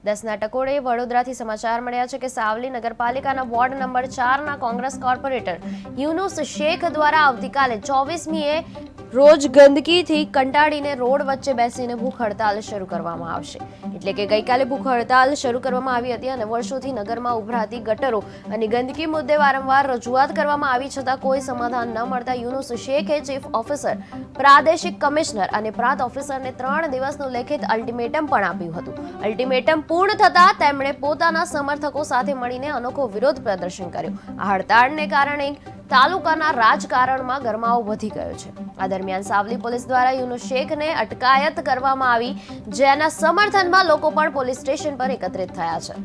10ના ટકોરે વડોદરાથી સમાચાર મળ્યા છે કે સાવલી નગરપાલિકાના વોર્ડ નંબર 4ના કોંગ્રેસ કોર્પોરેટર યુનુસ શેખ દ્વારા આવતીકાલે 24મીએ રોજ ગંદકીથી કંટાળીને રોડ વચ્ચે બેસીને ભૂખ હડતાલ શરૂ કરવામાં આવશે। એટલે કે ગઈકાલે ભૂખ હડતાલ શરૂ કરવામાં આવી હતી અને વર્ષોથી નગરમાં ઉભરાતી ગટરો અને ગંદકી મુદ્દે વારંવાર રજૂઆત કરવામાં આવી છતાં કોઈ સમાધાન ન મળતા યુનુસ શેખે ચીફ ઓફિસર, પ્રાદેશિક કમિશનર અને પ્રાંત ઓફિસરને 3 દિવસનું લેખિત અલ્ટિમેટમ પણ આપ્યું હતું। અલ્ટિમેટમ પૂર્ણ થતા તેમણે પોતાના સમર્થકો સાથે મળીને અનોખો વિરોધ પ્રદર્શન કર્યું। આ હડતાળને કારણે તાલુકાના રાજકારણમાં ગરમાવો વધી ગયો છે। આ દરમિયાન સાવલી પોલીસ દ્વારા યુનુસ શેખને અટકાયત કરવામાં આવી, જેના સમર્થનમાં લોકો પણ પોલીસ સ્ટેશન પર એકત્રિત થયા છે।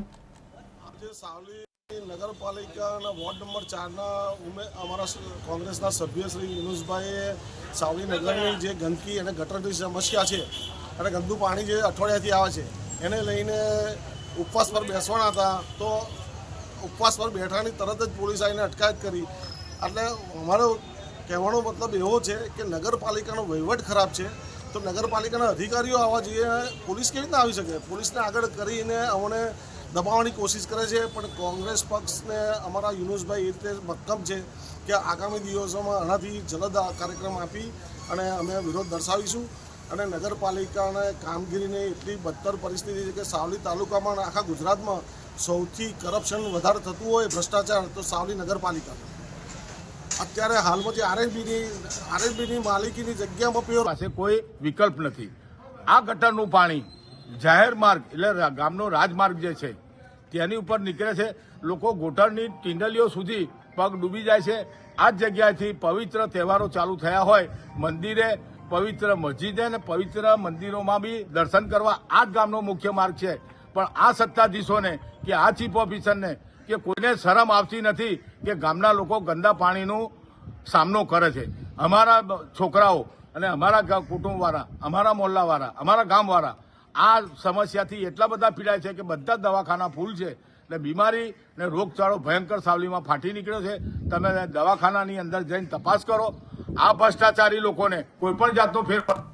આજે સાવલી નગરપાલિકાના વોર્ડ નંબર 4ના અમારા કોંગ્રેસના સભ્ય શ્રી યુનુસભાઈએ સાવલી નગરની જે ગંદકી અને ગટરની સમસ્યા છે અને ગંદુ પાણી જે અઠવાડિયાથી આવે છે એને લઈને ઉપવાસ પર બેસવાના હતા, તો ઉપવાસ પર બેઠાની તરત જ પોલીસ આવીને અટકાયત કરી। એટલે અમારો કહેવાનો મતલબ એવો છે કે નગરપાલિકાનો વહીવટ ખરાબ છે, તો નગરપાલિકાના અધિકારીઓ આવવા જોઈએ, પોલીસ કેવી રીતના આવી શકે? પોલીસને આગળ કરીને અમને દબાવવાની કોશિશ કરે છે, પણ કોંગ્રેસ પક્ષને અમારા યુનુસભાઈ એ રીતે મક્કમ છે કે આગામી દિવસોમાં આનાથી જલદ કાર્યક્રમ આપી અને અમે વિરોધ દર્શાવીશું। અને નગરપાલિકાને કામગીરીની એટલી બદતર પરિસ્થિતિ છે કે સાવલી તાલુકામાં આખા ગુજરાતમાં સૌથી કરપ્શન વધારે થતું હોય ભ્રષ્ટાચાર તો સાવલી નગરપાલિકા। અત્યારે હાલમાં જે આરએનબીની માલિકીની જગ્યામાં પાસે કોઈ વિકલ્પ નથી। આ ગટરનું પાણી જાહેર માર્ગ એટલે ગામનો રાજમાર્ગ જે છે તેની ઉપર નીકળે છે, લોકો ગોઠણની ટીંડલીઓ સુધી પગ ડૂબી જાય છે। આ જ જગ્યાએથી પવિત્ર તહેવારો ચાલુ થયા હોય, મંદિરે, પવિત્ર મસ્જિદે અને પવિત્ર મંદિરોમાં બી દર્શન કરવા આ જ ગામનો મુખ્ય માર્ગ છે, પણ આ સત્તાધીશોને કે આ ચીફ ઓફિસરને કે કોઈને શરમ આવતી નથી કે ગામના લોકો ગંદા પાણીનો સામનો કરે છે। અમારા છોકરાઓ અને અમારા કુટુંબવાળા, અમારા મોહલ્લાવાળા, અમારા ગામવાળા આ સમસ્યાથી એટલા બધા પીડાય છે કે બધા દવાખાના ફૂલ છે, એટલે બીમારી અને રોગચાળો ભયંકર સાવલીમાં ફાટી નીકળ્યો છે। તમે દવાખાનાની અંદર જઈને તપાસ કરો, આ ભ્રષ્ટાચારી લોકોને કોઈ પણ જાતનો ફેરફાર